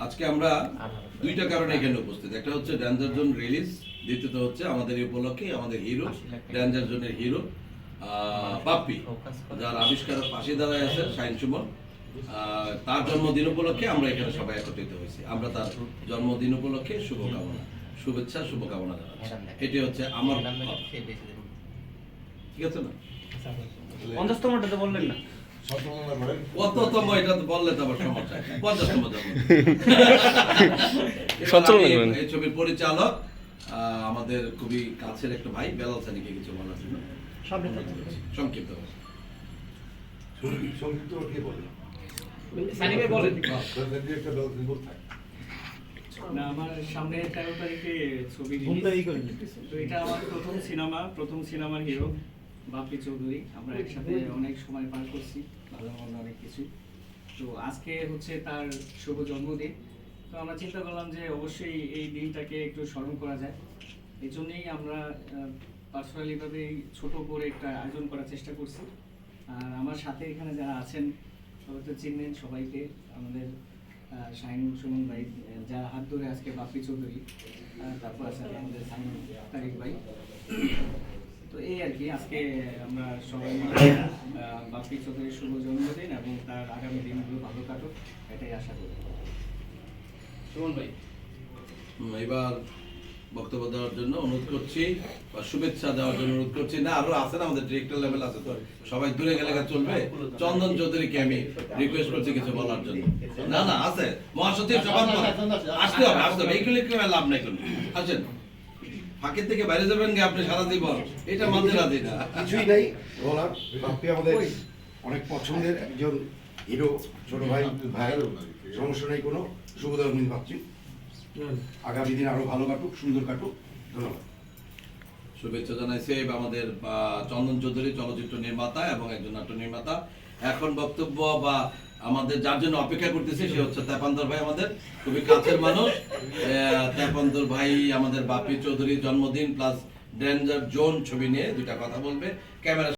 আজকে আমরা দুইটা কারণে এখানে উপস্থিত। একটা হচ্ছে ডেঞ্জার জোন রিলিজ, দ্বিতীয়ত হচ্ছে আমাদের এই উপলক্ষে আমাদের হিরো ডেঞ্জার জোনের হিরো বাপ্পি, যার আবিষ্কারক পাশে দাঁড়ায় আছে শাহিন সুমন, তার জন্মদিন উপলক্ষে আমরা এখানে সবাই একত্রিত হয়েছি। আমরা তার জন্মদিন উপলক্ষে শুভকামনা, শুভেচ্ছা, শুভকামনা জানাচ্ছি। এটি হচ্ছে আমার, ঠিক আছে না? 50তমটা তো বললেন না, কততম এটা তো বললে তো আবার সমস্যা। 50তম জন্ম। এই ছবির পরিচালক আমাদের খুবই কাছের একটা ভাই বেলাল সানিকে কিছু বলার জন্য সংক্ষিপ্ত না, আমার সামনে 13 তারিখে ছবি তো এটা আমার প্রথম সিনেমার হিরো বাপ্পি চৌধুরী। আমরা একসাথে অনেক সময় পার করছি, ভালো মন্দ অনেক কিছু। তো আজকে হচ্ছে তার শুভ জন্মদিন। তো আমরা চিন্তা করলাম যে অবশ্যই এই দিনটাকে একটু স্মরণ করা যায়। এই জন্যেই আমরা পার্সোনালিভাবে ছোট করে একটা আয়োজন করার চেষ্টা করছি। আর আমার সাথে এখানে যারা আছেন সবাই তো চিনবেন সবাইকে, আমাদের শাহিন সুমন ভাই যার হাত ধরে আজকে বাপ্পি চৌধুরী, তারপর আছে আমাদের সাইমন তারিক ভাই। তো এই আর কি, আজকে আমরা সবাই বাপ্পি চৌধুরীর শুভ জন্মদিন এবং তার আগামী দিনগুলো ভালো কাটুক, এটাই আশা করি। সুমন ভাই এবার বক্তব্য দেওয়ার জন্য অনুরোধ করছি, বা শুভেচ্ছা দেওয়ার জন্য অনুরোধ করছি। না, আরো আছে না, আমাদের ডিরেক্টর লেভেল আছে, তো সবাই দূরে গেলে চলবে। চন্দন চৌধুরীকে আমি রিকোয়েস্ট করছি কিছু বলার জন্য। না না, আছে মহাসচিব সবার আসতে হবে, এইগুলি লাভ নাই কোনো। আসেন, ফাঁকের থেকে বাইরে যাবেন গে আপনি সারা জীবন, এটা মানতে রাজি না। কিছুই নাই বলার। বাপ্পি আমাদের অনেক পছন্দের একজন হিরো, ছোট ভাই, ভাইয়ের সমস্যা নেই কোনো। শুভ জন্মদিন ভাবছি, আগামী দিন আরো ভালো কাটুক, সুন্দর কাটুক। ধন্যবাদ। শুভেচ্ছা জানাইছে আমাদের চন্দন চৌধুরী, চলচ্চিত্র নির্মাতা এবং একজন নাট্য নির্মাতা। এখন বক্তব্য বা আমাদের যার জন্য অপেক্ষা করতেছি সে হচ্ছে তেপান্তর ভাই, আমাদের খুবই কাছের মানুষ। তেপান্তর ভাই আমাদের বাপ্পি চৌধুরীর জন্মদিন প্লাস ডেঞ্জার জোন ছবি নিয়ে দুইটা কথা বলবে। ক্যামেরা